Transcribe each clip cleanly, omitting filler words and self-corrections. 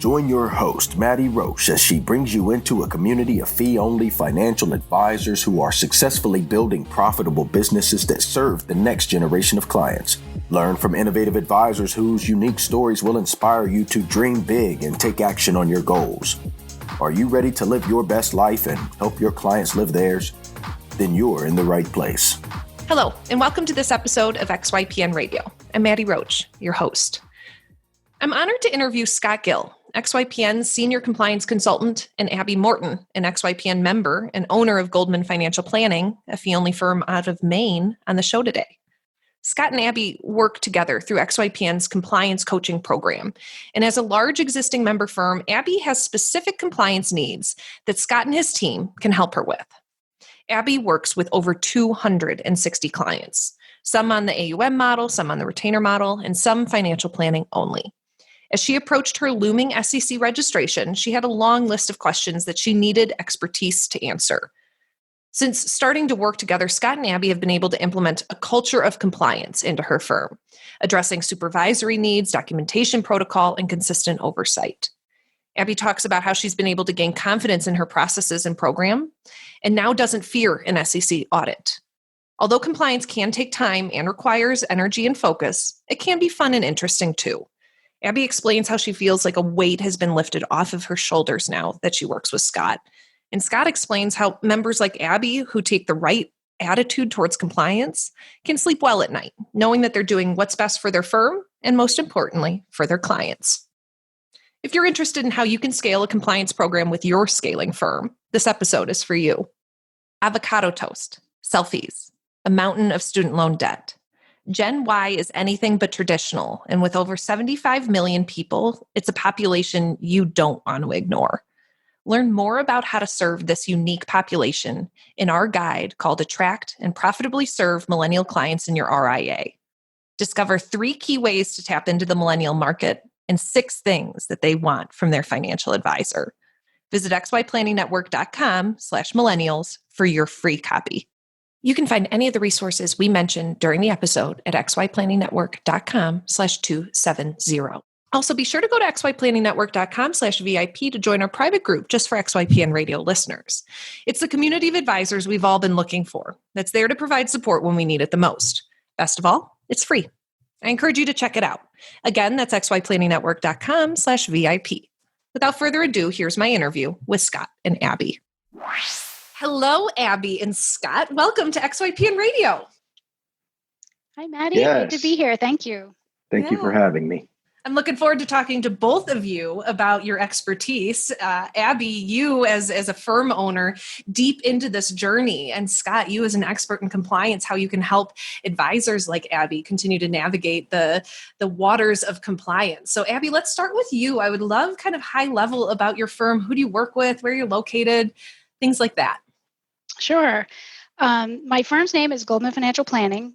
Join your host, Maddie Roche, as she brings you into a community of fee-only financial advisors who are successfully building profitable businesses that serve the next generation of clients. Learn from innovative advisors whose unique stories will inspire you to dream big and take action on your goals. Are you ready to live your best life and help your clients live theirs? Then you're in the right place. Hello, and welcome to this episode of XYPN Radio. I'm Maddie Roche, your host. I'm honored to interview Scott Gill, XYPN Senior Compliance Consultant, and Abby Morton, an XYPN member and owner of Goldman Financial Planning, a fee-only firm out of Maine, on the show today. Scott and Abby work together through XYPN's compliance coaching program. And as a large existing member firm, Abby has specific compliance needs that Scott and his team can help her with. Abby works with over 260 clients, some on the AUM model, some on the retainer model, and some financial planning only. As she approached her looming SEC registration, she had a long list of questions that she needed expertise to answer. Since starting to work together, Scott and Abby have been able to implement a culture of compliance into her firm, addressing supervisory needs, documentation protocol, and consistent oversight. Abby talks about how she's been able to gain confidence in her processes and program, and now doesn't fear an SEC audit. Although compliance can take time and requires energy and focus, it can be fun and interesting too. Abby explains how she feels like a weight has been lifted off of her shoulders now that she works with Scott. And Scott explains how members like Abby, who take the right attitude towards compliance, can sleep well at night, knowing that they're doing what's best for their firm and, most importantly, for their clients. If you're interested in how you can scale a compliance program with your scaling firm, this episode is for you. Avocado toast, selfies, a mountain of student loan debt. Gen Y is anything but traditional, and with over 75 million people, it's a population you don't want to ignore. Learn more about how to serve this unique population in our guide called Attract and Profitably Serve Millennial Clients in Your RIA. Discover 3 key ways to tap into the millennial market and 6 things that they want from their financial advisor. Visit xyplanningnetwork.com/millennials for your free copy. You can find any of the resources we mentioned during the episode at xyplanningnetwork.com/270. Also, be sure to go to xyplanningnetwork.com/VIP to join our private group just for XYPN radio listeners. It's the community of advisors we've all been looking for that's there to provide support when we need it the most. Best of all, it's free. I encourage you to check it out. Again, that's xyplanningnetwork.com/VIP. Without further ado, here's my interview with Scott and Abby. Hello, Abby and Scott. Welcome to XYPN Radio. Hi, Maddie. Yes. Good to be here. Thank you. Thank you for having me. I'm looking forward to talking to both of you about your expertise. Abby, you as a firm owner, deep into this journey, and Scott, you as an expert in compliance, how you can help advisors like Abby continue to navigate the waters of compliance. So Abby, let's start with you. I would love kind of high level about your firm. Who do you work with? Where you're located? Things like that. Sure. My firm's name is Goldman Financial Planning.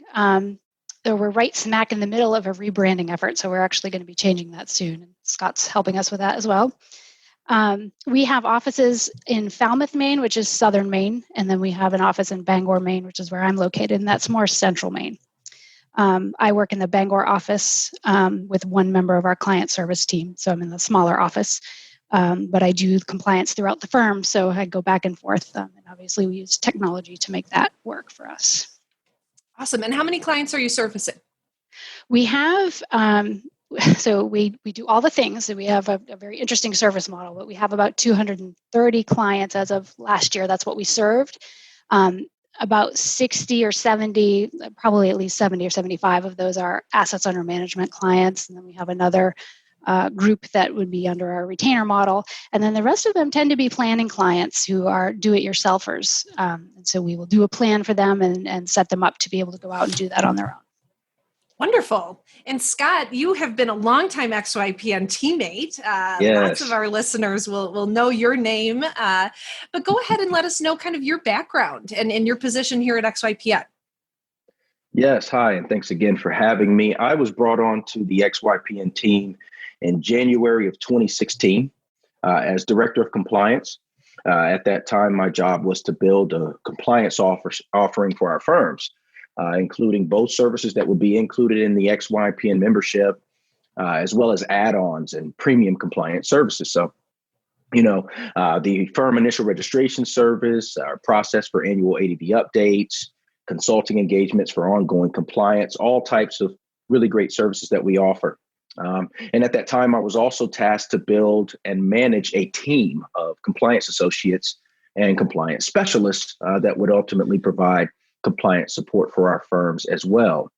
So we're right smack in the middle of a rebranding effort, so we're actually going to be changing that soon. And Scott's helping us with that as well. We have offices in Falmouth, Maine, which is southern Maine, and then we have an office in Bangor, Maine, which is where I'm located, and that's more central Maine. I work in the Bangor office with one member of our client service team, so I'm in the smaller office. But I do compliance throughout the firm, so I go back and forth. And obviously, we use technology to make that work for us. Awesome. And how many clients are you servicing? We have, so we do all the things. So we have a very interesting service model, but we have about 230 clients as of last year. That's what we served. About 60 or 70, probably at least 70 or 75 of those are assets under management clients. And then we have another group that would be under our retainer model. And then the rest of them tend to be planning clients who are do-it-yourselfers. And so we will do a plan for them and set them up to be able to go out and do that on their own. Wonderful. And Scott, you have been a longtime XYPN teammate. Yes. Lots of our listeners will know your name. But go ahead and let us know kind of your background and your position here at XYPN. Yes. Hi, and thanks again for having me. I was brought on to the XYPN team in January of 2016 as Director of Compliance. At that time, my job was to build a compliance offering for our firms, including both services that would be included in the XYPN membership, as well as add-ons and premium compliance services. So, the firm initial registration service, our process for annual ADV updates, consulting engagements for ongoing compliance, all types of really great services that we offer. And at that time, I was also tasked to build and manage a team of compliance associates and compliance specialists that would ultimately provide compliance support for our firms as well.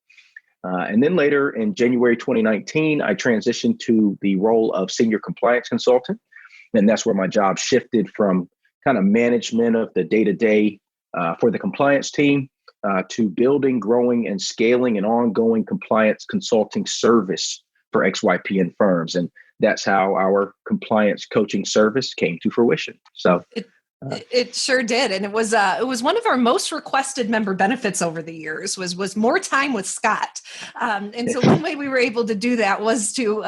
And then later in January 2019, I transitioned to the role of Senior Compliance Consultant. And that's where my job shifted from kind of management of the day-to-day for the compliance team to building, growing, and scaling an ongoing compliance consulting service for XYPN firms. And that's how our compliance coaching service came to fruition. So it sure did. And it was one of our most requested member benefits over the years was more time with Scott. And so one way we were able to do that was to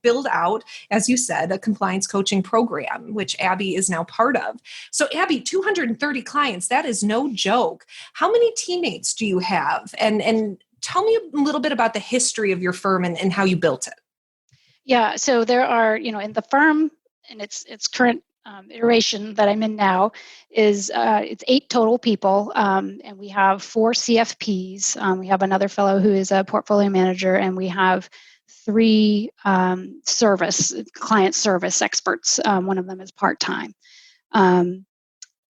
build out, as you said, a compliance coaching program, which Abby is now part of. So Abby, 230 clients, that is no joke. How many teammates do you have? And tell me a little bit about the history of your firm and how you built it. Yeah, so there are, in the firm and its current iteration that I'm in now is it's 8 total people, and we have 4 CFPs. We have another fellow who is a portfolio manager, and we have 3 client service experts. One of them is part-time.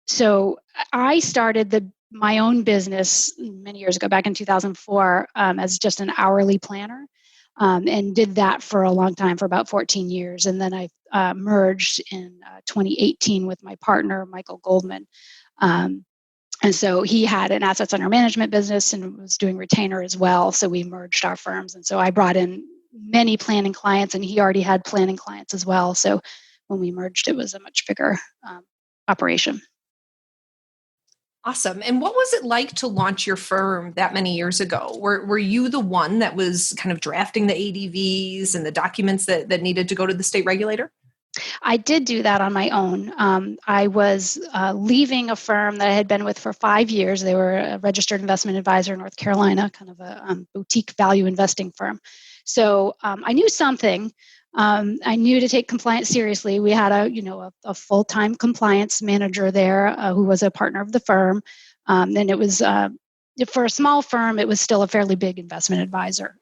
So I started my own business many years ago, back in 2004, as just an hourly planner. And did that for a long time, for about 14 years. And then I merged in 2018 with my partner, Michael Goldman. And so he had an assets under management business and was doing retainer as well. So we merged our firms. And so I brought in many planning clients, and he already had planning clients as well. So when we merged, it was a much bigger operation. Awesome. And what was it like to launch your firm that many years ago? Were you the one that was kind of drafting the ADVs and the documents that needed to go to the state regulator? I did do that on my own. I was leaving a firm that I had been with for 5 years. They were a registered investment advisor in North Carolina, kind of a boutique value investing firm. So I knew something. I knew to take compliance seriously. We had a full-time compliance manager there who was a partner of the firm. And it was, for a small firm, it was still a fairly big investment advisor.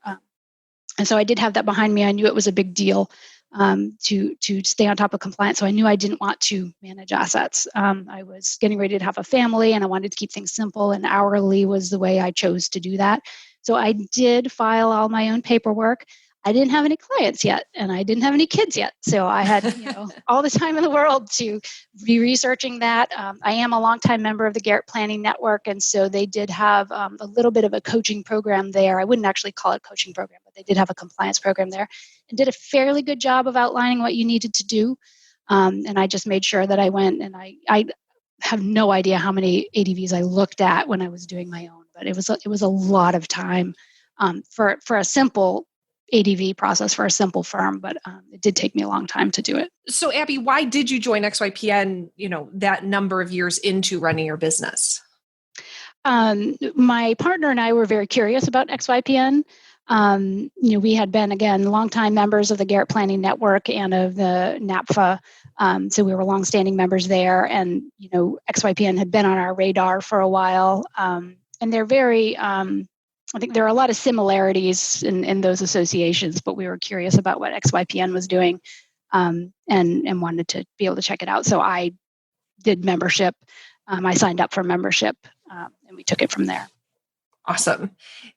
And so I did have that behind me. I knew it was a big deal to stay on top of compliance. So I knew I didn't want to manage assets. I was getting ready to have a family, and I wanted to keep things simple, and hourly was the way I chose to do that. So I did file all my own paperwork. I didn't have any clients yet, and I didn't have any kids yet. So I had, all the time in the world to be researching that. I am a longtime member of the Garrett Planning Network, and so they did have a little bit of a coaching program there. I wouldn't actually call it a coaching program, but they did have a compliance program there, and did a fairly good job of outlining what you needed to do. And I just made sure that I went, and I have no idea how many ADVs I looked at when I was doing my own, but it was a lot of time for a simple ADV process for a simple firm, but it did take me a long time to do it. So Abby, why did you join XYPN, that number of years into running your business? My partner and I were very curious about XYPN. We had been, again, longtime members of the Garrett Planning Network and of the NAPFA. So we were longstanding members there, and, XYPN had been on our radar for a while. And they're very, I think there are a lot of similarities in those associations, but we were curious about what XYPN was doing and wanted to be able to check it out. So I did membership. I signed up for membership, and we took it from there. Awesome.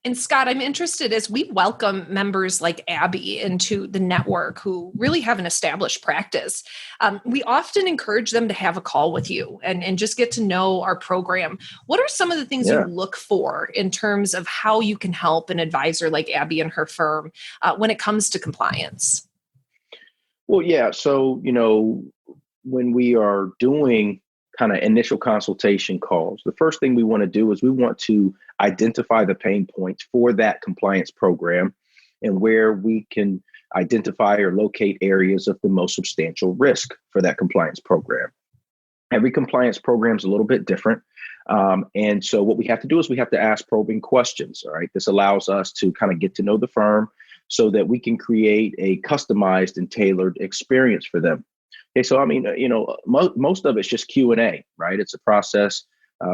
And Scott, I'm interested as we welcome members like Abby into the network who really have an established practice. We often encourage them to have a call with you and just get to know our program. What are some of the things you look for in terms of how you can help an advisor like Abby and her firm when it comes to compliance? Well, yeah. So, when we are doing kind of initial consultation calls, the first thing we want to do is we want to identify the pain points for that compliance program and where we can identify or locate areas of the most substantial risk for that compliance program. Every compliance program is a little bit different. And so what we have to do is we have to ask probing questions. All right. This allows us to kind of get to know the firm, so that we can create a customized and tailored experience for them. Okay, so I mean, most of it's just Q&A, right? It's a process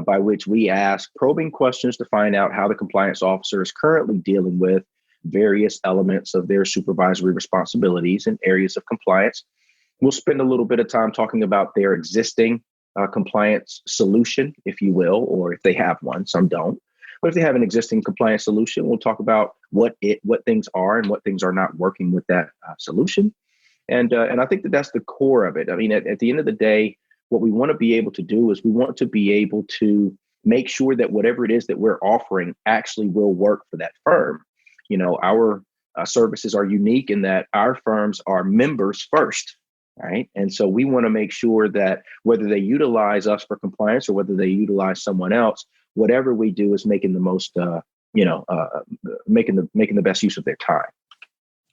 by which we ask probing questions to find out how the compliance officer is currently dealing with various elements of their supervisory responsibilities and areas of compliance. We'll spend a little bit of time talking about their existing compliance solution, if you will, or if they have one. Some don't. But if they have an existing compliance solution, we'll talk about what things are and what things are not working with that solution. And I think that's the core of it. I mean, at the end of the day, what we want to be able to do is we want to be able to make sure that whatever it is that we're offering actually will work for that firm. Our services are unique in that our firms are members first, right? And so we want to make sure that whether they utilize us for compliance or whether they utilize someone else, whatever we do is making the most, making the best use of their time.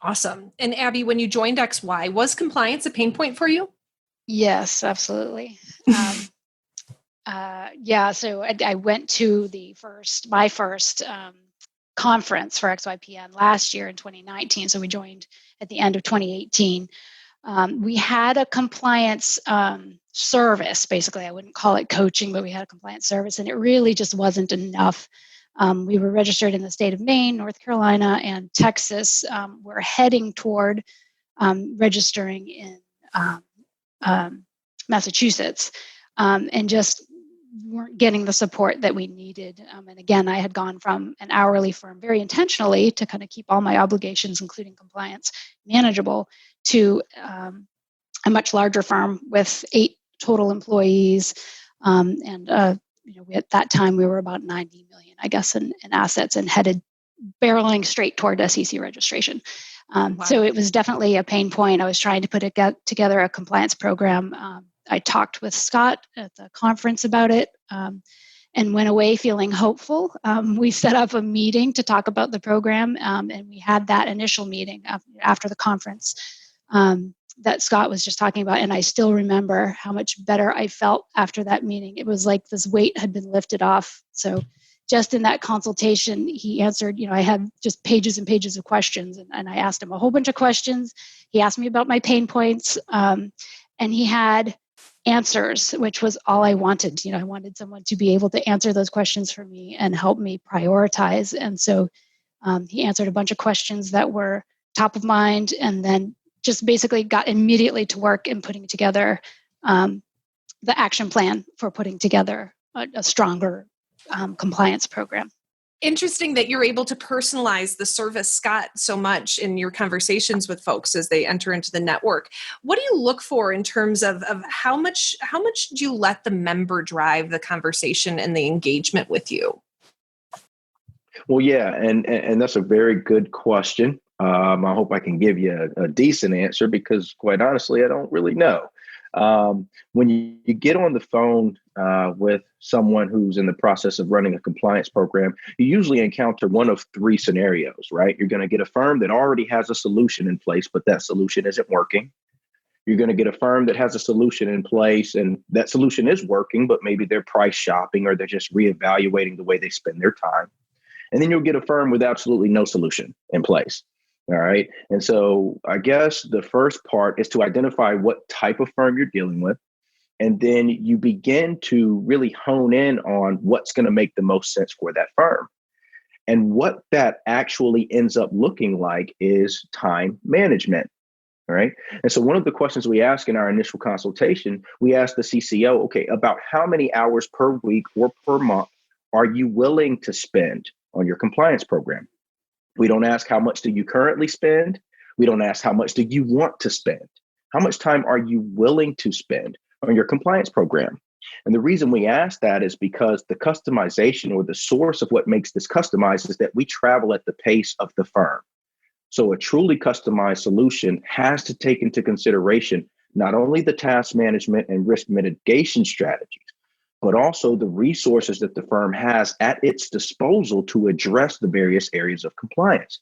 Awesome. And Abby, when you joined XY, was compliance a pain point for you? Yes, absolutely. So I went to my first conference for XYPN last year in 2019. So we joined at the end of 2018. We had a compliance service, basically. I wouldn't call it coaching, but we had a compliance service, and it really just wasn't enough. We were registered in the state of Maine, North Carolina, and Texas. We're heading toward registering in Massachusetts, and just weren't getting the support that we needed. And again, I had gone from an hourly firm very intentionally to kind of keep all my obligations, including compliance, manageable, to a much larger firm with 8 total employees. At that time, we were about 90 million, I guess, in assets, and headed barreling straight toward SEC registration. Wow. So it was definitely a pain point. I was trying to put together a compliance program. I talked with Scott at the conference about it, and went away feeling hopeful. We set up a meeting to talk about the program, and we had that initial meeting after the conference that Scott was just talking about. And I still remember how much better I felt after that meeting. It was like this weight had been lifted off. So just in that consultation, he answered, I had just pages and pages of questions, and I asked him a whole bunch of questions. He asked me about my pain points, and he had answers, which was all I wanted. I wanted someone to be able to answer those questions for me and help me prioritize. And so he answered a bunch of questions that were top of mind, and then just basically got immediately to work in putting together the action plan for putting together a stronger compliance program. Interesting that you're able to personalize the service, Scott, so much in your conversations with folks as they enter into the network. What do you look for in terms of how much do you let the member drive the conversation and the engagement with you? Well, yeah, and that's a very good question. I hope I can give you a decent answer, because quite honestly, I don't really know. When you get on the phone with someone who's in the process of running a compliance program, you usually encounter one of 3 scenarios, right? You're going to get a firm that already has a solution in place, but that solution isn't working. You're going to get a firm that has a solution in place and that solution is working, but maybe they're price shopping or they're just reevaluating the way they spend their time. And then you'll get a firm with absolutely no solution in place. All right. And so I guess the first part is to identify what type of firm you're dealing with. And then you begin to really hone in on what's going to make the most sense for that firm. And what that actually ends up looking like is time management. All right. And so one of the questions we ask in our initial consultation, we ask the CCO, okay, about how many hours per week or per month are you willing to spend on your compliance program? We don't ask how much do you currently spend. We don't ask how much do you want to spend. How much time are you willing to spend on your compliance program? And the reason we ask that is because the customization, or the source of what makes this customized, is that we travel at the pace of the firm. So a truly customized solution has to take into consideration not only the task management and risk mitigation strategies, but also the resources that the firm has at its disposal to address the various areas of compliance.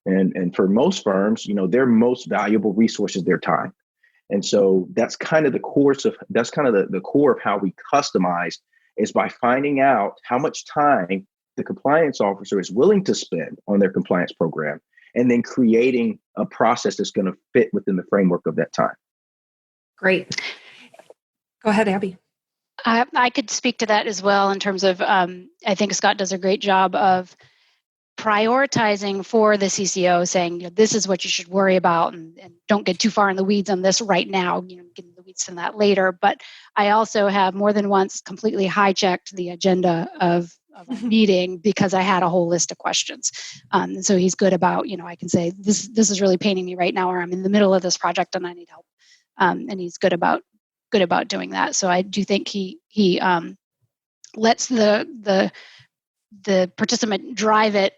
And for most firms, their most valuable resource is their time. And so that's kind of the core of how we customize, is by finding out how much time the compliance officer is willing to spend on their compliance program. and then creating a process that's going to fit within the framework of that time. Great. Go ahead, Abby. I could speak to that as well in terms of, I think Scott does a great job of prioritizing for the CCO, saying, this is what you should worry about, and don't get too far in the weeds on this right now, get in the weeds on that later. But I also have more than once completely hijacked the agenda of a meeting because I had a whole list of questions. And so he's good about, I can say, this is really paining me right now, or I'm in the middle of this project and I need help. And he's good about doing that. So I do think he lets the participant drive it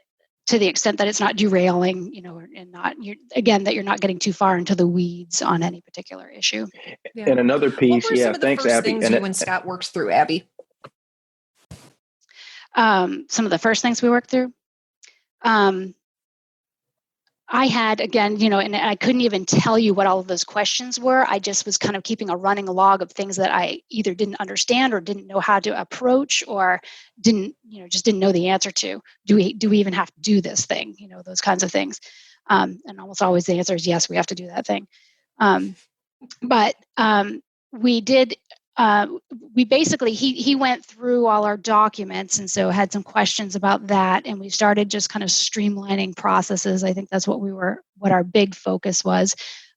to the extent that it's not derailing, and that you're not getting too far into the weeds on any particular issue. Yeah. And another piece, what were some of the thanks, first Abby. things you and Scott worked through, Abby? Some of the first things we worked through. I had, again, and I couldn't even tell you what all of those questions were. I just was kind of keeping a running log of things that I either didn't understand or didn't know how to approach, or just didn't know the answer to. Do we even have to do this thing? Those kinds of things. And almost always the answer is yes, we have to do that thing. But we did. We basically, he went through all our documents, and so had some questions about that, and we started just kind of streamlining processes. I think that's what our big focus was.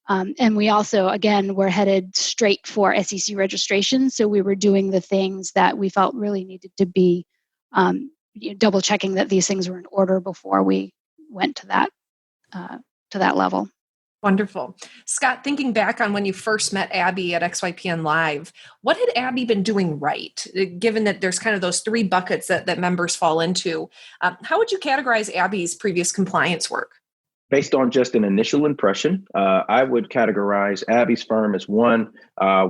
And we also, again, were headed straight for SEC registration, so we were doing the things that we felt really needed to be double checking that these things were in order before we went to that level. Wonderful. Scott, thinking back on when you first met Abby at XYPN Live, what had Abby been doing right, given that there's kind of those three buckets that members fall into? How would you categorize Abby's previous compliance work? Based on just an initial impression, I would categorize Abby's firm as one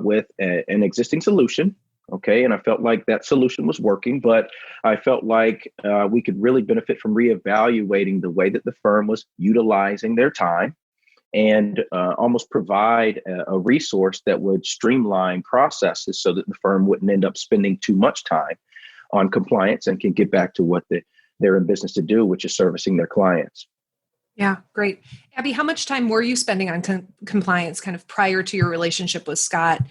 with an existing solution. Okay. And I felt like that solution was working, but I felt like we could really benefit from reevaluating the way that the firm was utilizing their time, and almost provide a resource that would streamline processes so that the firm wouldn't end up spending too much time on compliance and can get back to what they're in business to do, which is servicing their clients. Yeah, great. Abby, how much time were you spending on compliance kind of prior to your relationship with Scott,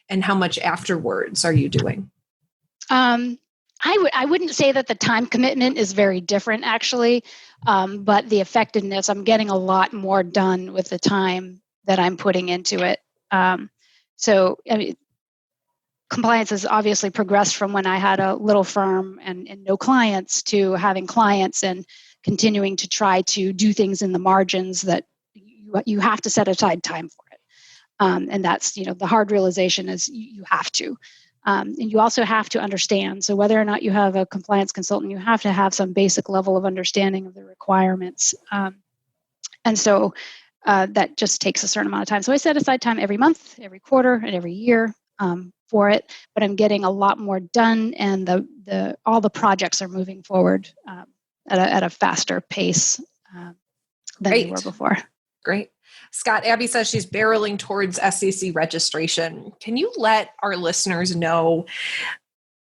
and how much afterwards are you doing? I wouldn't say that the time commitment is very different, actually, but the effectiveness, I'm getting a lot more done with the time that I'm putting into it. So, compliance has obviously progressed from when I had a little firm and no clients to having clients and continuing to try to do things in the margins that you have to set aside time for it. And that's, the hard realization is you have to. And you also have to understand. So whether or not you have a compliance consultant, you have to have some basic level of understanding of the requirements. And so that just takes a certain amount of time. So I set aside time every month, every quarter, and every year for it. But I'm getting a lot more done, and all the projects are moving forward at a faster pace than they were before. Great. Scott, Abby says she's barreling towards SEC registration. Can you let our listeners know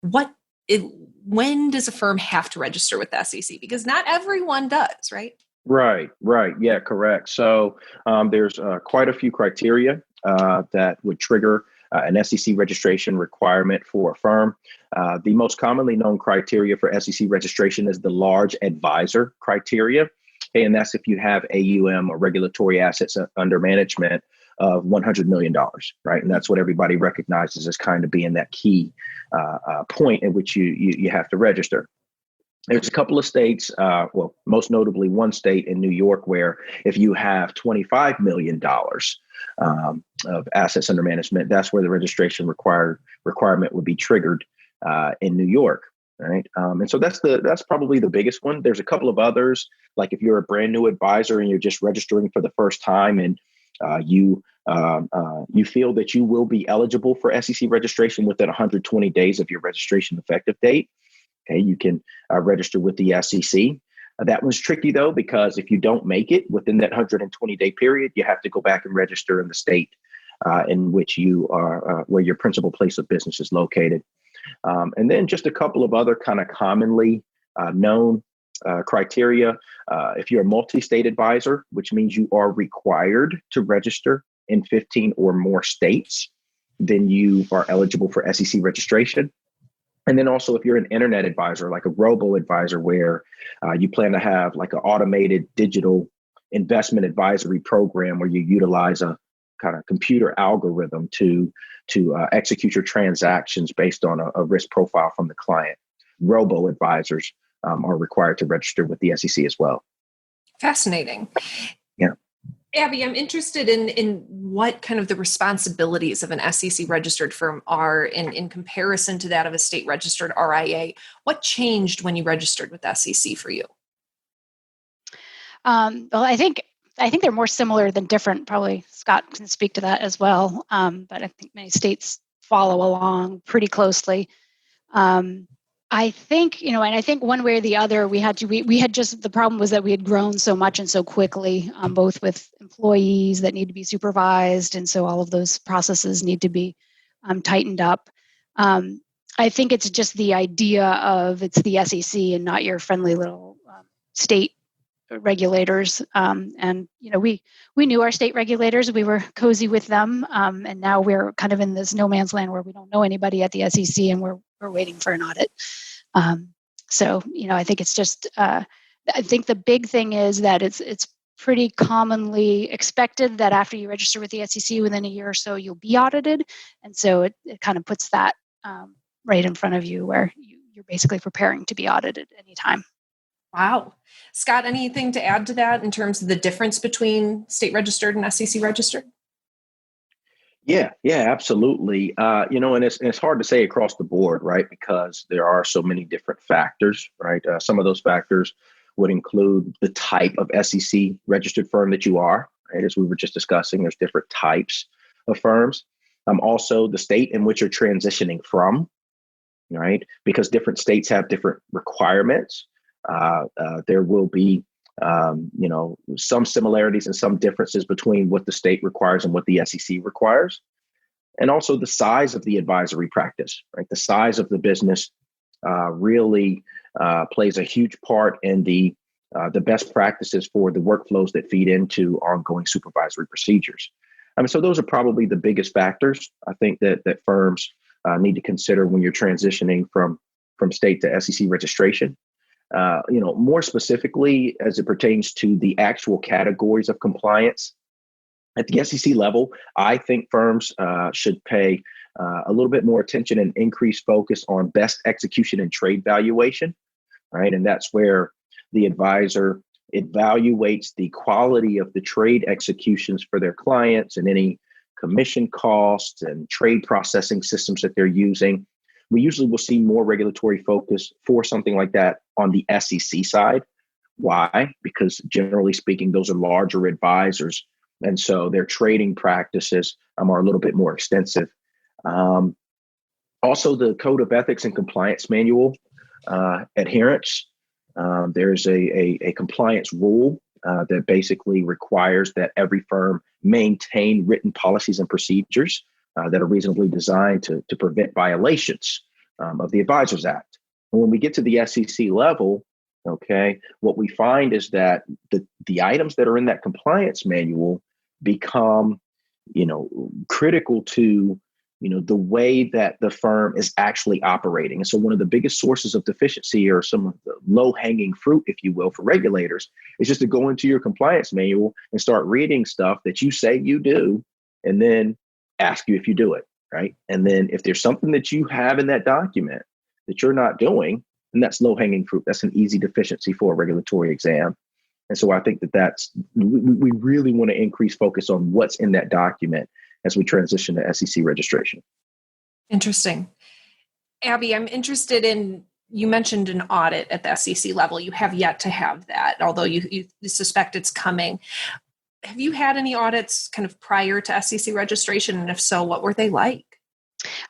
when does a firm have to register with the SEC? Because not everyone does, right? Right. Yeah, correct. So there's quite a few criteria that would trigger an SEC registration requirement for a firm. The most commonly known criteria for SEC registration is the large advisor criteria. And that's if you have AUM, or regulatory assets under management, of $100 million, right? And that's what everybody recognizes as kind of being that key point at which you have to register. There's a couple of states, most notably one state in New York, where if you have $25 million of assets under management, that's where the registration requirement would be triggered in New York. Right. And so that's probably the biggest one. There's a couple of others, like if you're a brand new advisor and you're just registering for the first time, and you feel that you will be eligible for SEC registration within 120 days of your registration effective date. Okay, you can register with the SEC. That one's tricky, though, because if you don't make it within that 120-day period, you have to go back and register in the state in which you are, where your principal place of business is located. And then just a couple of other kind of commonly known criteria. If you're a multi-state advisor, which means you are required to register in 15 or more states, then you are eligible for SEC registration. And then also if you're an internet advisor, like a robo-advisor, where you plan to have like an automated digital investment advisory program where you utilize a kind of computer algorithm to execute your transactions based on a risk profile from the client. Robo-advisors are required to register with the SEC as well. Fascinating. Yeah. Abby, I'm interested in what kind of the responsibilities of an SEC registered firm are in comparison to that of a state registered RIA. What changed when you registered with SEC for you? Well, I think they're more similar than different. Probably Scott can speak to that as well. But I think many states follow along pretty closely. I think, and I think one way or the other, we had just, the problem was that we had grown so much and so quickly, both with employees that need to be supervised. And so all of those processes need to be tightened up. I think it's just the idea of it's the SEC and not your friendly little state regulators. And, we knew our state regulators, we were cozy with them. And now we're kind of in this no man's land where we don't know anybody at the SEC and we're waiting for an audit. So, I think it's just, I think the big thing is that it's pretty commonly expected that after you register with the SEC within a year or so, you'll be audited. And so it kind of puts that right in front of you where you're basically preparing to be audited anytime. Wow. Scott, anything to add to that in terms of the difference between state registered and SEC registered? Yeah, absolutely. And it's hard to say across the board, right? Because there are so many different factors, right? Some of those factors would include the type of SEC registered firm that you are, right? As we were just discussing, there's different types of firms. Also, the state in which you're transitioning from, right? Because different states have different requirements. There will be some similarities and some differences between what the state requires and what the SEC requires. And also the size of the advisory practice, right? The size of the business really plays a huge part in the best practices for the workflows that feed into ongoing supervisory procedures. So those are probably the biggest factors I think that firms need to consider when you're transitioning from state to SEC registration. More specifically, as it pertains to the actual categories of compliance at the SEC level, I think firms should pay a little bit more attention and increased focus on best execution and trade valuation, right? And that's where the advisor evaluates the quality of the trade executions for their clients and any commission costs and trade processing systems that they're using. We usually will see more regulatory focus for something like that on the SEC side. Why? Because generally speaking, those are larger advisors. And so their trading practices are a little bit more extensive. Also, the Code of Ethics and Compliance Manual adherence. There's a compliance rule that basically requires that every firm maintain written policies and procedures that are reasonably designed to prevent violations of the Advisors Act. And when we get to the SEC level, okay, what we find is that the items that are in that compliance manual become, critical to, the way that the firm is actually operating. And so one of the biggest sources of deficiency, or some of the low-hanging fruit, if you will, for regulators, is just to go into your compliance manual and start reading stuff that you say you do, and then ask you if you do it, right? And then if there's something that you have in that document that you're not doing, then that's low-hanging fruit. That's an easy deficiency for a regulatory exam. And so I think we really want to increase focus on what's in that document as we transition to SEC registration. Interesting. Abby, I'm interested in, you mentioned an audit at the SEC level. You have yet to have that, although you suspect it's coming. Have you had any audits kind of prior to SEC registration? And if so, what were they like?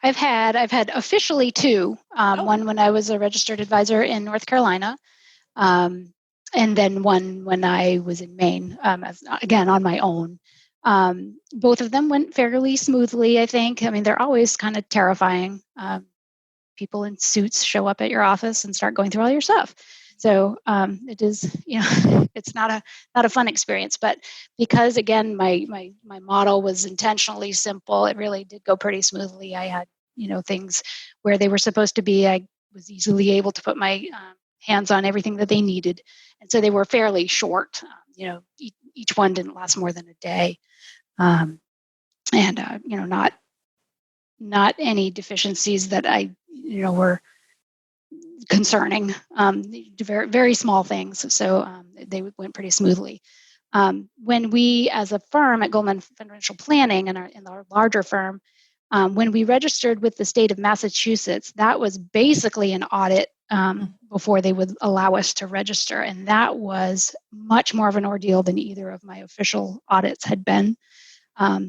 I've had officially two. One when I was a registered advisor in North Carolina, and then one when I was in Maine, again, on my own. Both of them went fairly smoothly, I think. I mean, they're always kind of terrifying. People in suits show up at your office and start going through all your stuff. So it is, it's not a fun experience, but because again, my model was intentionally simple, it really did go pretty smoothly. I had, things where they were supposed to be. I was easily able to put my hands on everything that they needed. And so they were fairly short. Each one didn't last more than a day. Not any deficiencies that were concerning, very, very small things. So they went pretty smoothly. When we, as a firm at Goldman Financial Planning in our larger firm, when we registered with the state of Massachusetts, that was basically an audit before they would allow us to register. And that was much more of an ordeal than either of my official audits had been.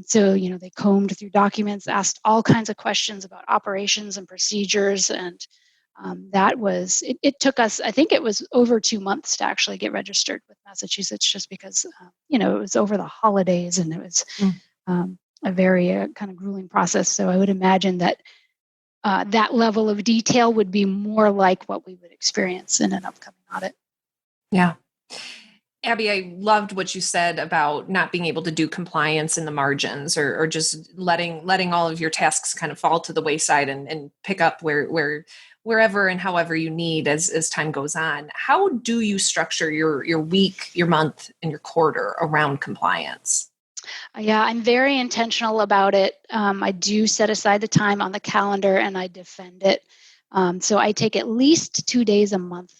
So they combed through documents, asked all kinds of questions about operations and procedures. And that was, it took us, I think it was over 2 months to actually get registered with Massachusetts, just because, it was over the holidays and it was a very kind of grueling process. So I would imagine that that level of detail would be more like what we would experience in an upcoming audit. Yeah. Abby, I loved what you said about not being able to do compliance in the margins, or just letting all of your tasks kind of fall to the wayside and pick up wherever and however you need as time goes on. How do you structure your week, your month, and your quarter around compliance? Yeah, I'm very intentional about it. I do set aside the time on the calendar and I defend it. So I take at least 2 days a month.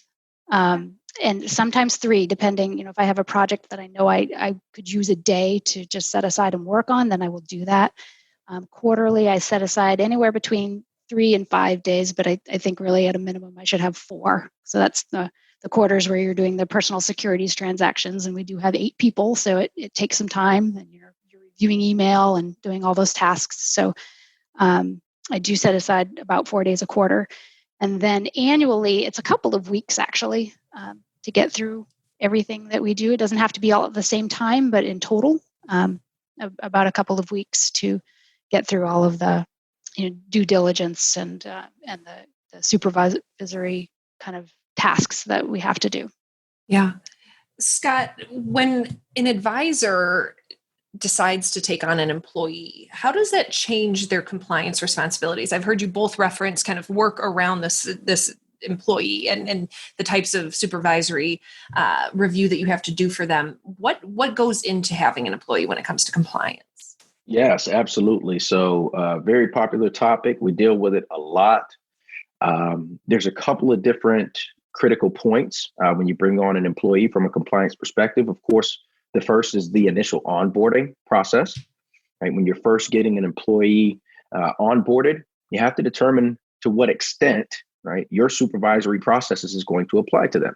And sometimes 3, depending, if I have a project that I know I could use a day to just set aside and work on, then I will do that. Quarterly, I set aside anywhere between 3 and 5 days, but I think really at a minimum I should have 4. So that's the quarters where you're doing the personal securities transactions, and we do have 8 people, so it takes some time, and you're reviewing email and doing all those tasks. So I do set aside about 4 days a quarter. And then annually, it's a couple of weeks actually to get through everything that we do. It doesn't have to be all at the same time, but in total, about a couple of weeks to get through all of the due diligence and the supervisory kind of tasks that we have to do. Yeah. Scott, when an advisor decides to take on an employee, how does that change their compliance responsibilities? I've heard you both reference kind of work around this employee and the types of supervisory review that you have to do for them. What goes into having an employee when it comes to compliance? Yes, absolutely. So very popular topic. We deal with it a lot. There's a couple of different critical points when you bring on an employee from a compliance perspective. Of course, the first is the initial onboarding process, right? When you're first getting an employee onboarded, you have to determine to what extent, right, your supervisory processes is going to apply to them.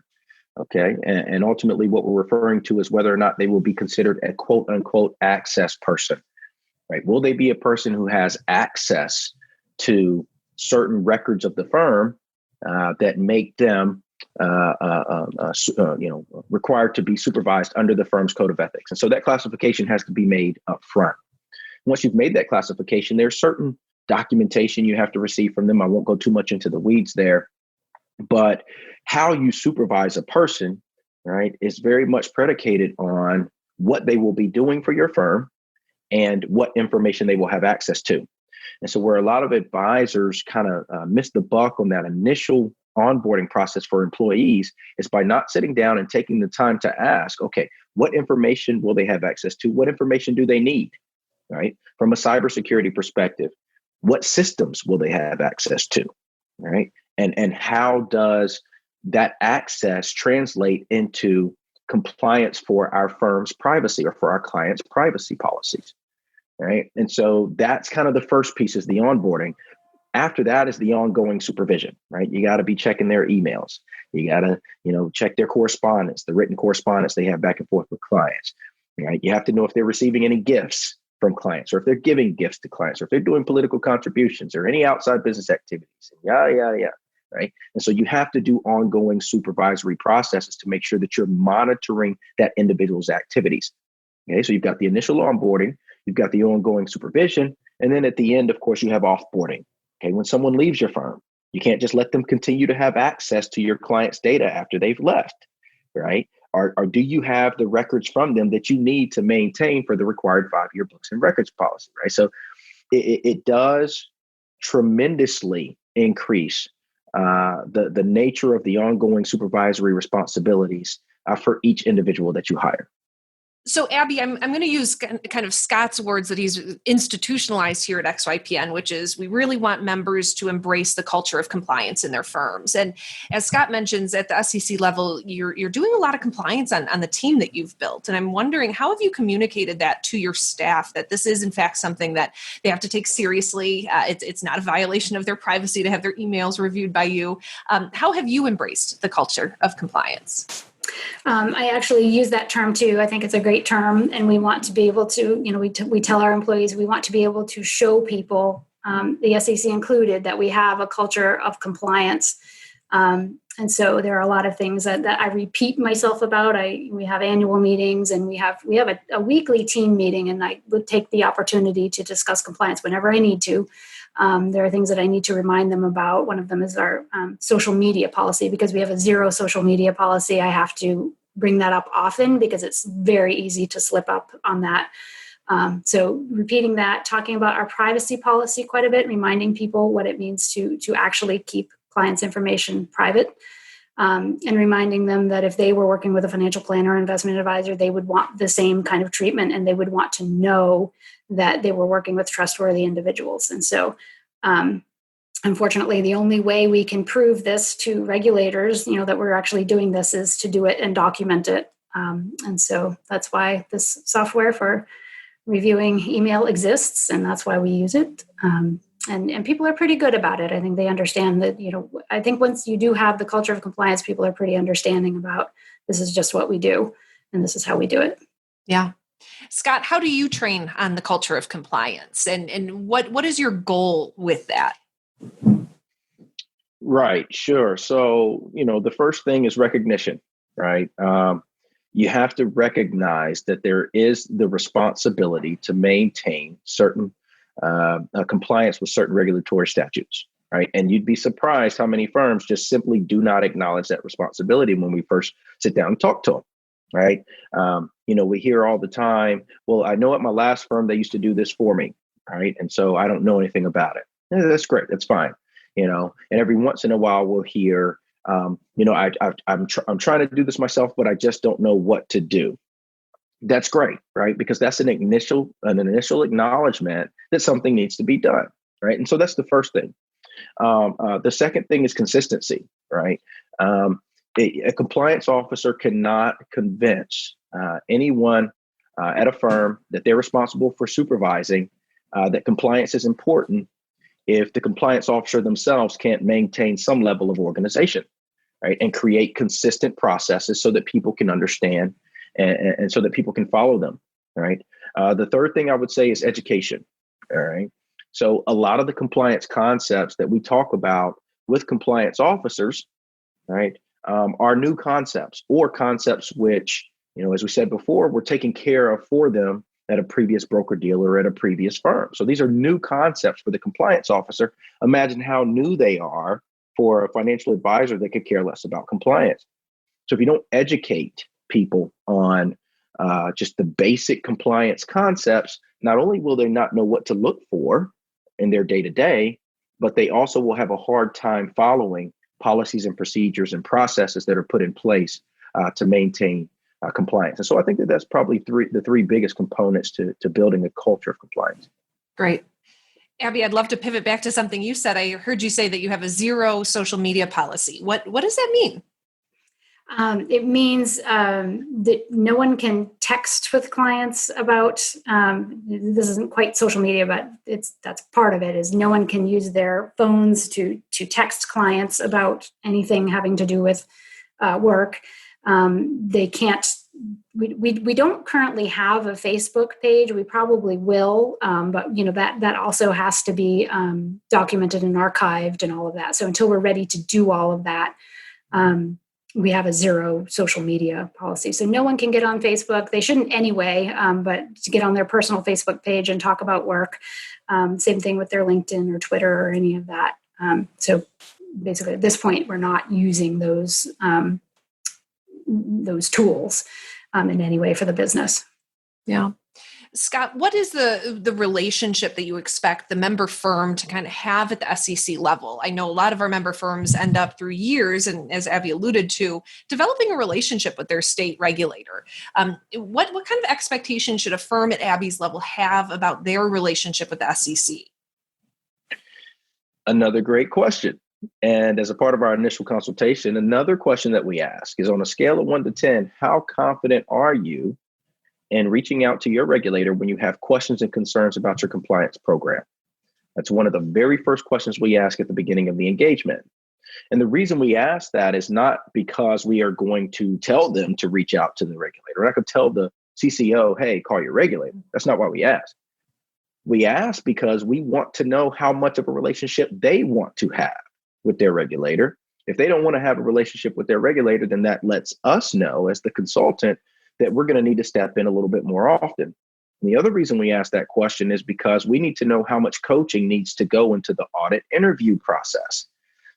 Okay. And ultimately what we're referring to is whether or not they will be considered a quote unquote access person, right? Will they be a person who has access to certain records of the firm that make them required to be supervised under the firm's code of ethics? And so that classification has to be made up front. Once you've made that classification, there's certain documentation you have to receive from them. I won't go too much into the weeds there, but how you supervise a person, right, is very much predicated on what they will be doing for your firm and what information they will have access to. And so where a lot of advisors kind of miss the buck on that initial onboarding process for employees is by not sitting down and taking the time to ask, okay, what information will they have access to? What information do they need, right? From a cybersecurity perspective, what systems will they have access to, right? And how does that access translate into compliance for our firm's privacy or for our clients' privacy policies, right? And so that's kind of the first piece, is the onboarding. After that is the ongoing supervision, right? You got to be checking their emails. You got to, check their correspondence, the written correspondence they have back and forth with clients, right? You have to know if they're receiving any gifts from clients, or if they're giving gifts to clients, or if they're doing political contributions or any outside business activities. Yeah, right? And so you have to do ongoing supervisory processes to make sure that you're monitoring that individual's activities. Okay, so you've got the initial onboarding, you've got the ongoing supervision, and then at the end, of course, you have offboarding. Okay, when someone leaves your firm, You can't just let them continue to have access to your client's data after they've left, right? Or do you have the records from them that you need to maintain for the required 5-year books and records policy, right? So it does tremendously increase the nature of the ongoing supervisory responsibilities for each individual that you hire. So, Abby, I'm going to use kind of Scott's words that he's institutionalized here at XYPN, which is we really want members to embrace the culture of compliance in their firms. And as Scott mentions, at the SEC level, you're doing a lot of compliance on the team that you've built. And I'm wondering, how have you communicated that to your staff, that this is, in fact, something that they have to take seriously? It's not a violation of their privacy to have their emails reviewed by you. How have you embraced the culture of compliance? I actually use that term too. I think it's a great term, and we want to be able to, we tell our employees we want to be able to show people, the SEC included, that we have a culture of compliance. And so there are a lot of things that I repeat myself about. We have annual meetings, and we have a weekly team meeting, and I would take the opportunity to discuss compliance whenever I need to. There are things that I need to remind them about. One of them is our social media policy. Because we have a 0 social media policy, I have to bring that up often because it's very easy to slip up on that. So repeating that, talking about our privacy policy quite a bit, reminding people what it means to actually keep clients' information private, and reminding them that if they were working with a financial planner or investment advisor, they would want the same kind of treatment, and they would want to know that they were working with trustworthy individuals. And so, unfortunately, the only way we can prove this to regulators, that we're actually doing this, is to do it and document it. And so that's why this software for reviewing email exists, and that's why we use it. And people are pretty good about it. I think they understand that, I think once you do have the culture of compliance, people are pretty understanding about this is just what we do, and this is how we do it. Yeah. Scott, how do you train on the culture of compliance, and what is your goal with that? Right, sure. So, the first thing is recognition, right? You have to recognize that there is the responsibility to maintain certain compliance with certain regulatory statutes, right? And you'd be surprised how many firms just simply do not acknowledge that responsibility when we first sit down and talk to them. Right. We hear all the time, well, I know at my last firm, they used to do this for me. Right. And so I don't know anything about it. That's great. That's fine. And every once in a while we'll hear, I'm trying to do this myself, but I just don't know what to do. That's great. Right. Because that's an initial acknowledgement that something needs to be done. Right. And so that's the first thing. The second thing is consistency. Right. A compliance officer cannot convince anyone at a firm that they're responsible for supervising that compliance is important if the compliance officer themselves can't maintain some level of organization, right, and create consistent processes so that people can understand and so that people can follow them, right? The third thing I would say is education, all right? So a lot of the compliance concepts that we talk about with compliance officers, right, are new concepts or concepts which, as we said before, were taken care of for them at a previous broker dealer or at a previous firm. So these are new concepts for the compliance officer. Imagine how new they are for a financial advisor that could care less about compliance. So if you don't educate people on just the basic compliance concepts, not only will they not know what to look for in their day-to-day, but they also will have a hard time following policies and procedures and processes that are put in place to maintain compliance. And so I think that's probably the three biggest components to building a culture of compliance. Great. Abby, I'd love to pivot back to something you said. I heard you say that you have a 0 social media policy. What does that mean? It means that no one can text with clients about, this isn't quite social media, but that's part of it, is no one can use their phones to text clients about anything having to do with work. They can't, we don't currently have a Facebook page. We probably will, but that also has to be documented and archived and all of that. So until we're ready to do all of that, we have a 0 social media policy. So no one can get on Facebook. They shouldn't anyway, but to get on their personal Facebook page and talk about work. Same thing with their LinkedIn or Twitter or any of that. So basically at this point, we're not using those tools in any way for the business. Yeah. Scott, what is the relationship that you expect the member firm to kind of have at the SEC level? I know a lot of our member firms end up through years, and as Abby alluded to, developing a relationship with their state regulator. What kind of expectation should a firm at Abby's level have about their relationship with the SEC? Another great question. And as a part of our initial consultation, another question that we ask is, on a scale of 1 to 10, how confident are you in reaching out to your regulator when you have questions and concerns about your compliance program? That's one of the very first questions we ask at the beginning of the engagement. And the reason we ask that is not because we are going to tell them to reach out to the regulator. I could tell the CCO, hey, call your regulator. That's not why we ask. We ask because we want to know how much of a relationship they want to have with their regulator. If they don't want to have a relationship with their regulator, then that lets us know as the consultant that we're going to need to step in a little bit more often. And the other reason we ask that question is because we need to know how much coaching needs to go into the audit interview process.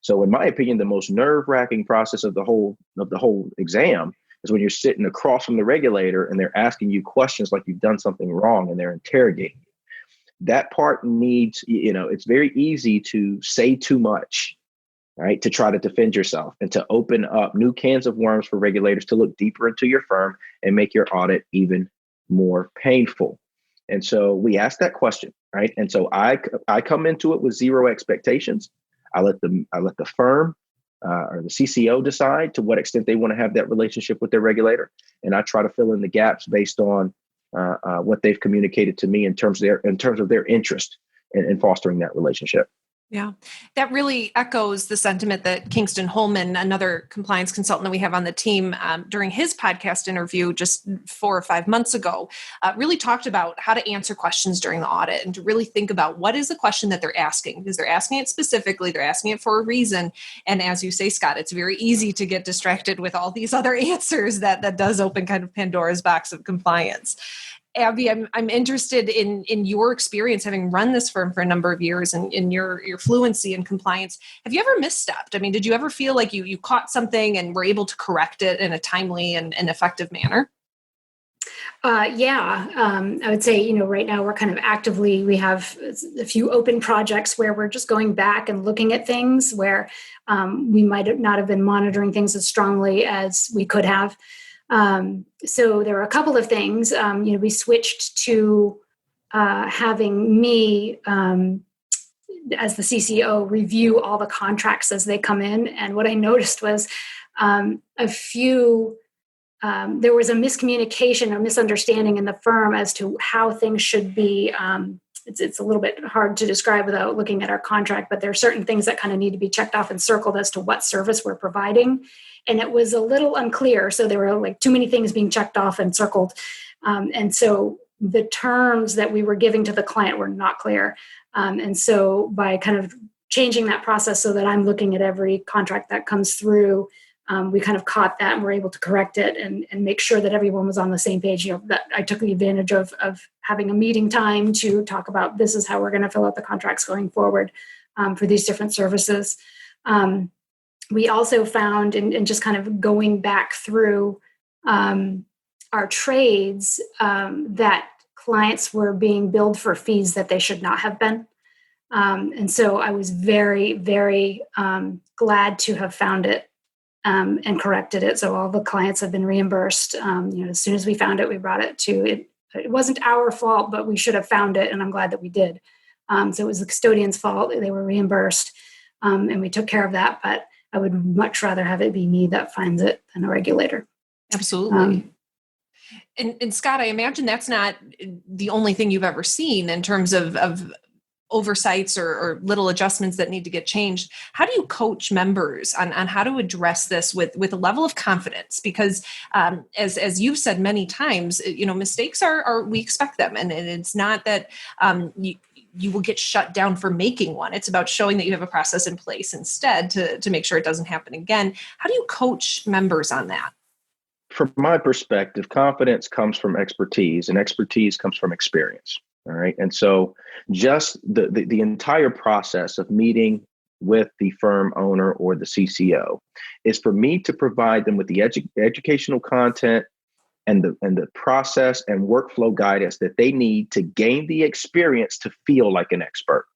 So in my opinion, the most nerve-wracking process of the whole exam is when you're sitting across from the regulator and they're asking you questions like you've done something wrong and they're interrogating you. That part needs, it's very easy to say too much, right, to try to defend yourself and to open up new cans of worms for regulators to look deeper into your firm and make your audit even more painful. And so we ask that question, right? And so I come into it with zero expectations. I let the firm or the CCO decide to what extent they want to have that relationship with their regulator, and I try to fill in the gaps based on what they've communicated to me in terms of their interest in fostering that relationship. Yeah, that really echoes the sentiment that Kingston Holman, another compliance consultant that we have on the team, during his podcast interview just 4 or 5 months ago, really talked about how to answer questions during the audit and to really think about what is the question that they're asking, because they're asking it specifically, they're asking it for a reason. And as you say, Scott, it's very easy to get distracted with all these other answers that does open kind of Pandora's box of compliance. Abby, I'm interested in your experience having run this firm for a number of years and in your fluency in compliance. Have you ever misstepped? I mean, did you ever feel like you caught something and were able to correct it in a timely and effective manner? I would say, right now we're kind of we have a few open projects where we're just going back and looking at things where we might not have been monitoring things as strongly as we could have. So there were a couple of things. We switched to having me as the CCO review all the contracts as they come in. And what I noticed was there was a miscommunication or misunderstanding in the firm as to how things should be. It's a little bit hard to describe without looking at our contract, but there are certain things that kind of need to be checked off and circled as to what service we're providing. And it was a little unclear. So there were like too many things being checked off and circled. And so the terms that we were giving to the client were not clear. And so by kind of changing that process so that I'm looking at every contract that comes through, we kind of caught that and were able to correct it and make sure that everyone was on the same page. That I took the advantage of having a meeting time to talk about this is how we're going to fill out the contracts going forward for these different services. We also found, in just kind of going back through our trades, that clients were being billed for fees that they should not have been. And so I was very, very glad to have found it and corrected it. So all the clients have been reimbursed. As soon as we found it, we brought it to it. It wasn't our fault, but we should have found it, and I'm glad that we did. So it was the custodian's fault. They were reimbursed, and we took care of that. But I would much rather have it be me that finds it than a regulator. Absolutely. And Scott, I imagine that's not the only thing you've ever seen in terms of oversights or little adjustments that need to get changed. How do you coach members on how to address this with a level of confidence? Because as you've said many times, mistakes are we expect them, and it's not that you will get shut down for making one. It's about showing that you have a process in place instead to make sure it doesn't happen again. How do you coach members on that? From my perspective, confidence comes from expertise, and expertise comes from experience. All right. And so just the entire process of meeting with the firm owner or the CCO is for me to provide them with the educational content and the process and workflow guidance that they need to gain the experience to feel like an expert,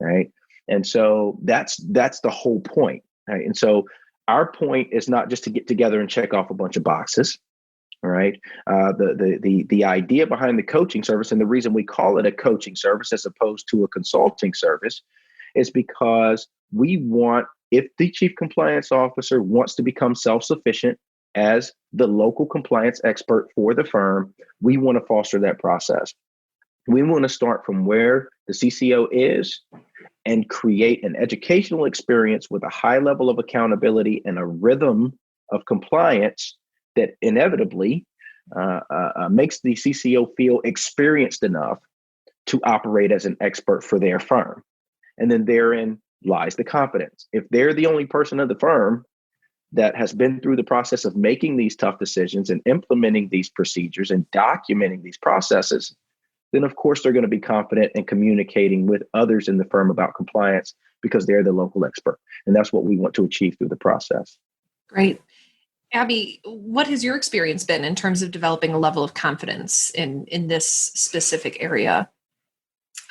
right? And so that's the whole point, right? And so our point is not just to get together and check off a bunch of boxes, all right? The idea behind the coaching service, and the reason we call it a coaching service as opposed to a consulting service, is because we want, if the chief compliance officer wants to become self-sufficient as the local compliance expert for the firm, we want to foster that process. We want to start from where the CCO is and create an educational experience with a high level of accountability and a rhythm of compliance that inevitably makes the CCO feel experienced enough to operate as an expert for their firm. And then therein lies the confidence. If they're the only person in the firm that has been through the process of making these tough decisions and implementing these procedures and documenting these processes, then of course they're going to be confident in communicating with others in the firm about compliance because they're the local expert. And that's what we want to achieve through the process. Great. Abby, what has your experience been in terms of developing a level of confidence in this specific area?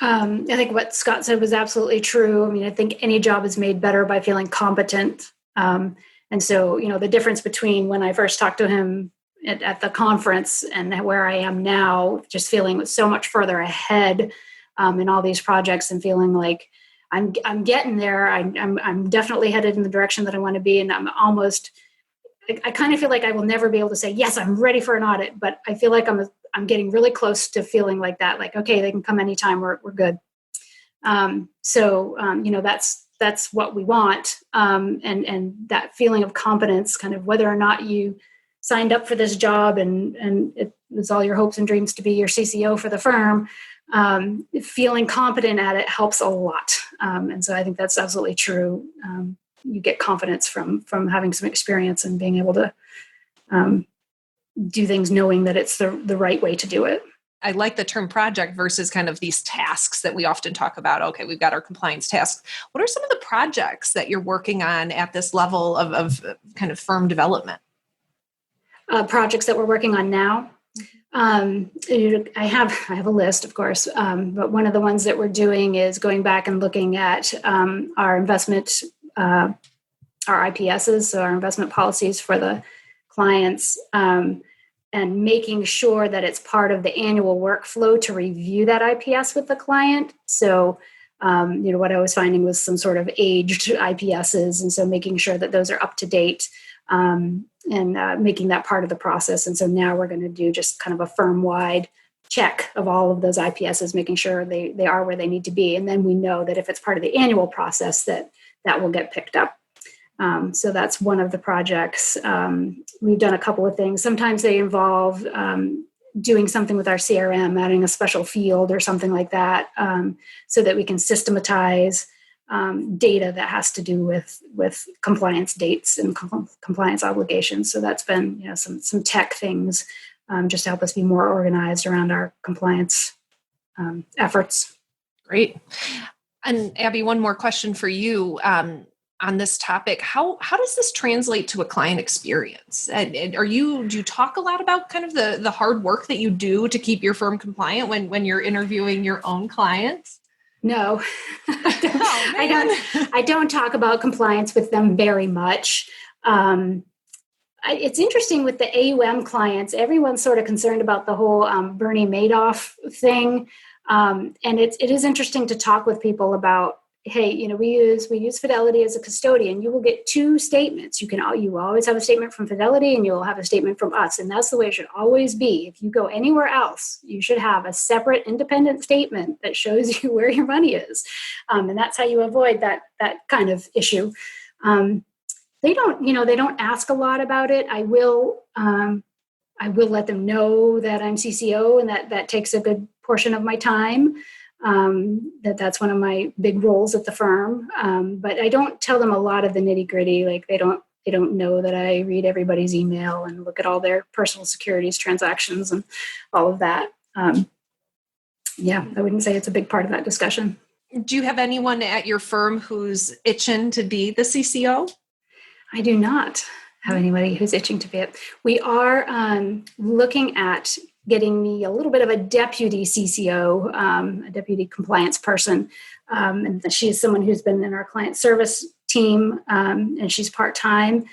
I think what Scott said was absolutely true. I mean, I think any job is made better by feeling competent. And so, the difference between when I first talked to him at the conference and where I am now, just feeling so much further ahead in all these projects and feeling like I'm getting there. I'm definitely headed in the direction that I want to be. And I kind of feel like I will never be able to say, yes, I'm ready for an audit, but I feel like I'm getting really close to feeling like that, like, okay, they can come anytime, we're good. That's what we want. And that feeling of competence, kind of whether or not you signed up for this job and it was all your hopes and dreams to be your CCO for the firm, feeling competent at it helps a lot. And so I think that's absolutely true. You get confidence from having some experience and being able to do things knowing that it's the right way to do it. I like the term project versus kind of these tasks that we often talk about. Okay, we've got our compliance tasks. What are some of the projects that you're working on at this level of kind of firm development? Projects that we're working on now. I have a list, of course, but one of the ones that we're doing is going back and looking at our investment, our IPSs, so our investment policies for the clients, and making sure that it's part of the annual workflow to review that IPS with the client. So, what I was finding was some sort of aged IPSs, and so making sure that those are up to date. And making that part of the process. And so now we're going to do just kind of a firm-wide check of all of those IPSs, making sure they are where they need to be. And then we know that if it's part of the annual process, that will get picked up. So that's one of the projects. We've done a couple of things. Sometimes they involve doing something with our CRM, adding a special field or something like that, so that we can systematize data that has to do with compliance dates and compliance obligations. So that's been some tech things just to help us be more organized around our compliance efforts. Great. And Abby, one more question for you on this topic. How does this translate to a client experience? And do you talk a lot about kind of the hard work that you do to keep your firm compliant when you're interviewing your own clients? No, I don't talk about compliance with them very much. It's interesting with the AUM clients, everyone's sort of concerned about the whole Bernie Madoff thing. And it is interesting to talk with people about, hey, we use Fidelity as a custodian. You will get two statements. You always have a statement from Fidelity and you will have a statement from us. And that's the way it should always be. If you go anywhere else, you should have a separate independent statement that shows you where your money is. And that's how you avoid that kind of issue. They don't ask a lot about it. I will let them know that I'm CCO and that takes a good portion of my time. That's one of my big roles at the firm. But I don't tell them a lot of the nitty gritty. Like they don't know that I read everybody's email and look at all their personal securities transactions and all of that. I wouldn't say it's a big part of that discussion. Do you have anyone at your firm who's itching to be the CCO? I do not have anybody who's itching to be it. We are looking at getting me a little bit of a deputy CCO, a deputy compliance person. And she is someone who's been in our client service team, and she's part-time.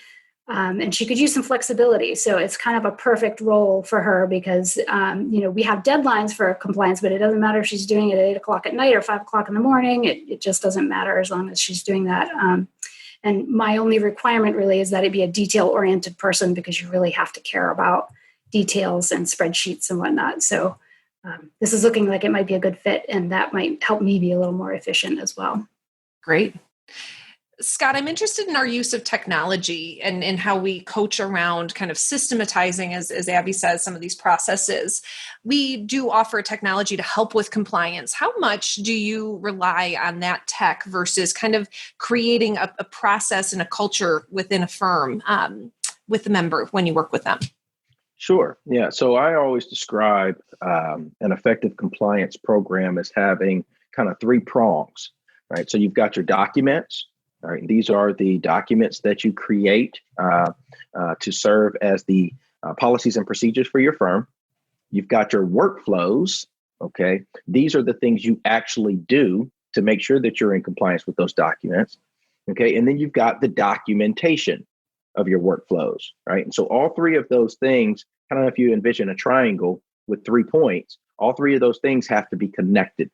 And she could use some flexibility. So it's kind of a perfect role for her because, we have deadlines for compliance, but it doesn't matter if she's doing it at 8:00 at night or 5:00 in the morning. It just doesn't matter as long as she's doing that. And my only requirement really is that it be a detail-oriented person because you really have to care about details and spreadsheets and whatnot. So this is looking like it might be a good fit, and that might help me be a little more efficient as well. Great. Scott, I'm interested in our use of technology and how we coach around kind of systematizing, as Abby says, some of these processes. We do offer technology to help with compliance. How much do you rely on that tech versus kind of creating a process and a culture within a firm with the member when you work with them? Sure. Yeah. So I always describe an effective compliance program as having kind of three prongs, right? So you've got your documents. All right, these are the documents that you create to serve as the policies and procedures for your firm. You've got your workflows. Okay, these are the things you actually do to make sure that you're in compliance with those documents. Okay, and then you've got the documentation of your workflows, right? And so all three of those things, kind of if you envision a triangle with 3 points, all three of those things have to be connected.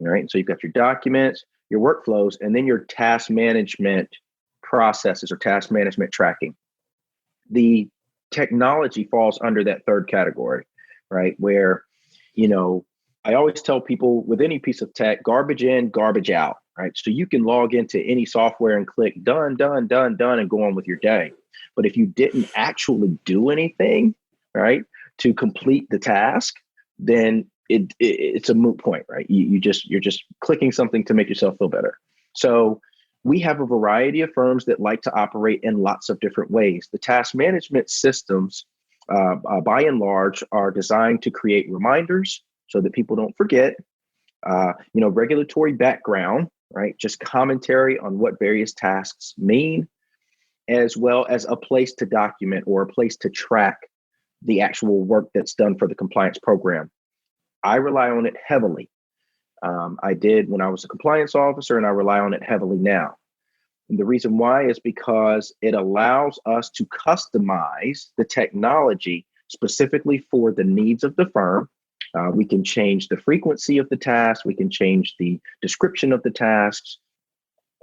All right, and so you've got your documents, your workflows, and then your task management processes or task management tracking. The technology falls under that third category, right? Where, I always tell people with any piece of tech, garbage in, garbage out, right? So you can log into any software and click done, and go on with your day. But if you didn't actually do anything, right, to complete the task, then it's a moot point, right? You're just clicking something to make yourself feel better. So we have a variety of firms that like to operate in lots of different ways. The task management systems, by and large, are designed to create reminders so that people don't forget. Regulatory background, right? Just commentary on what various tasks mean, as well as a place to document or a place to track the actual work that's done for the compliance program. I rely on it heavily. I did when I was a compliance officer, and I rely on it heavily now. And the reason why is because it allows us to customize the technology specifically for the needs of the firm. We can change the frequency of the tasks. We can change the description of the tasks.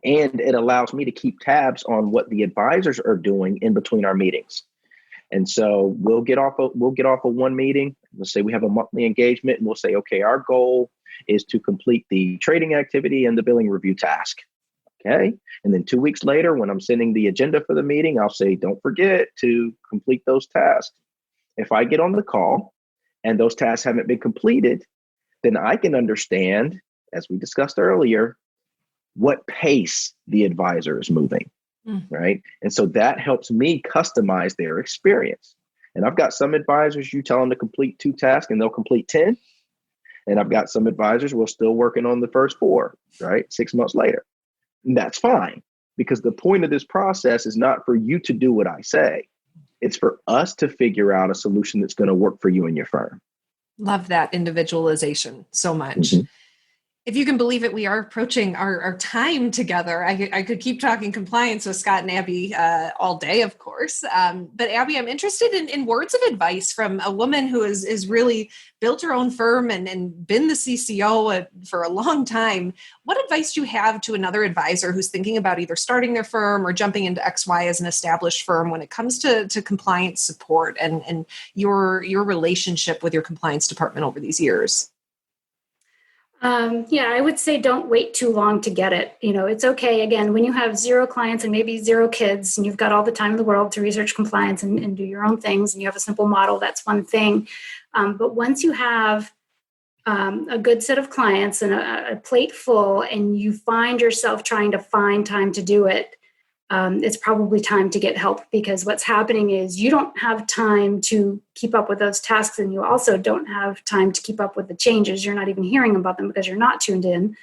And it allows me to keep tabs on what the advisors are doing in between our meetings. And so we'll get off of one meeting. Let's say we have a monthly engagement, and we'll say, okay, our goal is to complete the trading activity and the billing review task. Okay. And then 2 weeks later, when I'm sending the agenda for the meeting, I'll say, don't forget to complete those tasks. If I get on the call and those tasks haven't been completed, then I can understand, as we discussed earlier, what pace the advisor is moving. Right. And so that helps me customize their experience. And I've got some advisors, you tell them to complete 2 tasks and they'll complete 10. And I've got some advisors, we're still working on the first 4, right? 6 months later. And that's fine, because the point of this process is not for you to do what I say. It's for us to figure out a solution that's going to work for you and your firm. Love that individualization so much. Mm-hmm. If you can believe it, we are approaching our time together. I could keep talking compliance with Scott and Abby all day, of course. But Abby, I'm interested in words of advice from a woman who has really built her own firm and been the CCO for a long time. What advice do you have to another advisor who's thinking about either starting their firm or jumping into XY as an established firm when it comes to compliance support and your relationship with your compliance department over these years? I would say don't wait too long to get it. It's okay. Again, when you have 0 clients and maybe 0 kids and you've got all the time in the world to research compliance and do your own things and you have a simple model, that's one thing. But once you have a good set of clients and a plate full and you find yourself trying to find time to do it, it's probably time to get help, because what's happening is you don't have time to keep up with those tasks, and you also don't have time to keep up with the changes. You're not even hearing about them because you're not tuned in.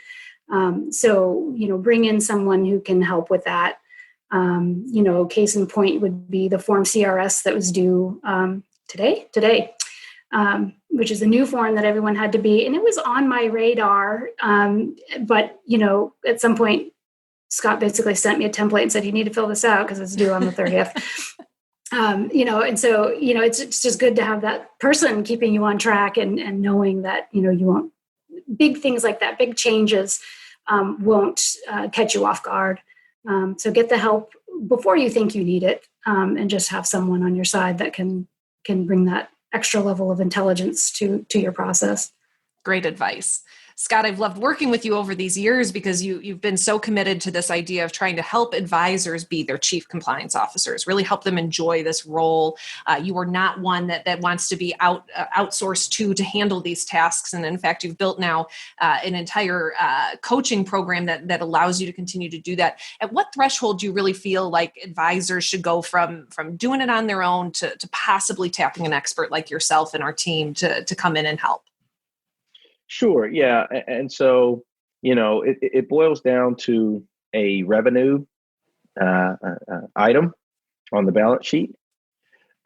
So, bring in someone who can help with that. Case in point would be the Form CRS that was due today, which is a new form that everyone had to be, and it was on my radar. But at some point, Scott basically sent me a template and said, you need to fill this out because it's due on the 30th. And so, it's just good to have that person keeping you on track and knowing that, you won't, big things like that, big changes won't catch you off guard. So get the help before you think you need it, and just have someone on your side that can bring that extra level of intelligence to your process. Great advice. Scott, I've loved working with you over these years because you've been so committed to this idea of trying to help advisors be their chief compliance officers, really help them enjoy this role. You are not one that wants to be outsourced to handle these tasks. And in fact, you've built now an entire coaching program that allows you to continue to do that. At what threshold do you really feel like advisors should go from doing it on their own to possibly tapping an expert like yourself and our team to come in and help? Sure. Yeah. And so, it boils down to a revenue item on the balance sheet,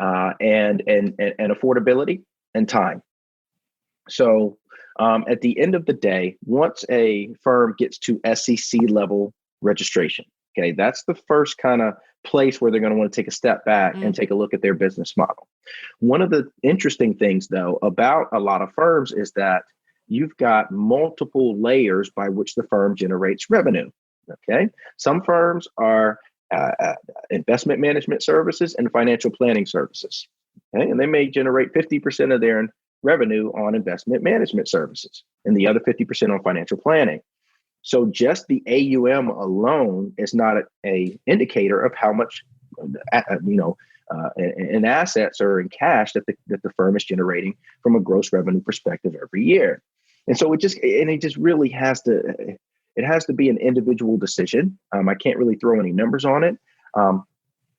and affordability and time. So at the end of the day, once a firm gets to SEC level registration, okay, that's the first kind of place where they're going to want to take a step back and take a look at their business model. One of the interesting things, though, about a lot of firms is that you've got multiple layers by which the firm generates revenue. Okay. Some firms are investment management services and financial planning services. Okay. And they may generate 50% of their revenue on investment management services and the other 50% on financial planning. So just the AUM alone is not an indicator of how much, in assets or in cash that the firm is generating from a gross revenue perspective every year. And so it just really has to be an individual decision. I can't really throw any numbers on it.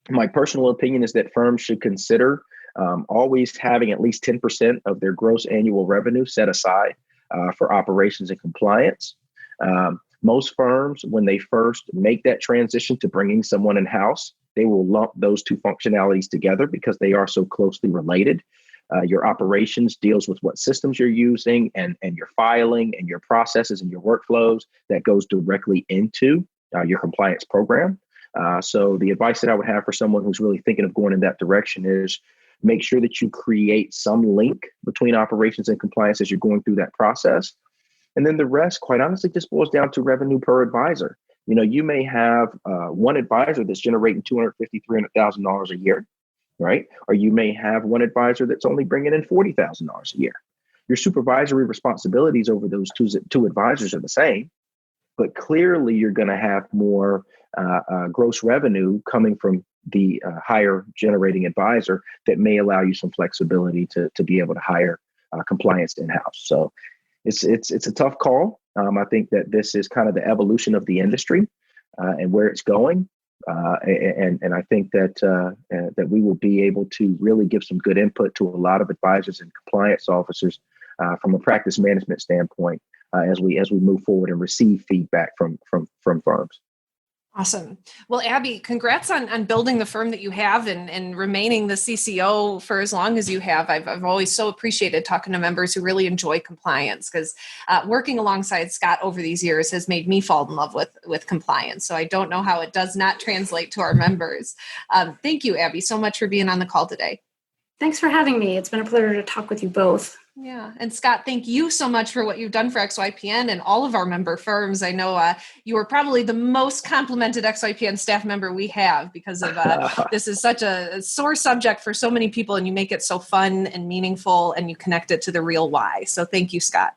My personal opinion is that firms should consider always having at least 10% of their gross annual revenue set aside for operations and compliance. Most firms, when they first make that transition to bringing someone in-house, they will lump those two functionalities together because they are so closely related. Your operations deals with what systems you're using and your filing and your processes and your workflows that goes directly into your compliance program. So the advice that I would have for someone who's really thinking of going in that direction is make sure that you create some link between operations and compliance as you're going through that process. And then the rest, quite honestly, just boils down to revenue per advisor. You may have one advisor that's generating $250,000, $300,000 a year. Right? Or you may have one advisor that's only bringing in $40,000 a year. Your supervisory responsibilities over those two advisors are the same, but clearly you're going to have more gross revenue coming from the higher generating advisor that may allow you some flexibility to be able to hire compliance in-house. So it's a tough call. I think that this is kind of the evolution of the industry and where it's going. And I think that we will be able to really give some good input to a lot of advisors and compliance officers from a practice management standpoint as we move forward and receive feedback from firms. Awesome. Well, Abby, congrats on building the firm that you have and remaining the CCO for as long as you have. I've always so appreciated talking to members who really enjoy compliance because working alongside Scott over these years has made me fall in love with compliance. So I don't know how it does not translate to our members. Thank you, Abby, so much for being on the call today. Thanks for having me. It's been a pleasure to talk with you both. Yeah. And Scott, thank you so much for what you've done for XYPN and all of our member firms. I know you are probably the most complimented XYPN staff member we have because of this is such a sore subject for so many people, and you make it so fun and meaningful, and you connect it to the real why. So thank you, Scott.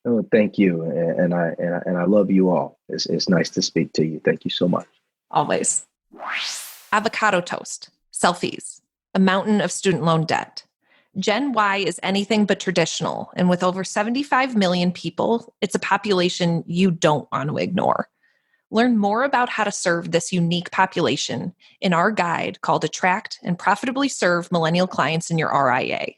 Oh, thank you. And I love you all. It's nice to speak to you. Thank you so much. Always. Avocado toast, selfies, a mountain of student loan debt. Gen Y is anything but traditional, and with over 75 million people, it's a population you don't want to ignore. Learn more about how to serve this unique population in our guide called Attract and Profitably Serve Millennial Clients in Your RIA.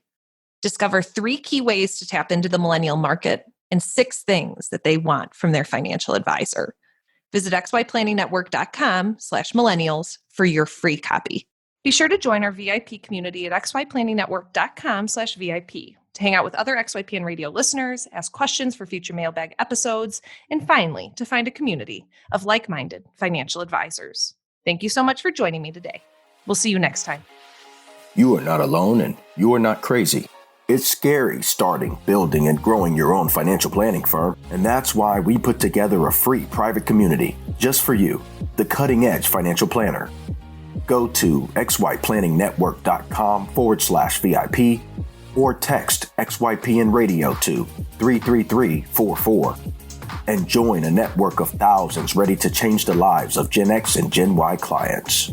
Discover 3 key ways to tap into the millennial market and 6 things that they want from their financial advisor. Visit xyplanningnetwork.com/millennials for your free copy. Be sure to join our VIP community at xyplanningnetwork.com/VIP to hang out with other XYPN radio listeners, ask questions for future mailbag episodes, and finally, to find a community of like-minded financial advisors. Thank you so much for joining me today. We'll see you next time. You are not alone and you are not crazy. It's scary starting, building, and growing your own financial planning firm, and that's why we put together a free private community just for you, the Cutting Edge Financial Planner. Go to xyplanningnetwork.com/VIP or text XYPN Radio to 33344 and join a network of thousands ready to change the lives of Gen X and Gen Y clients.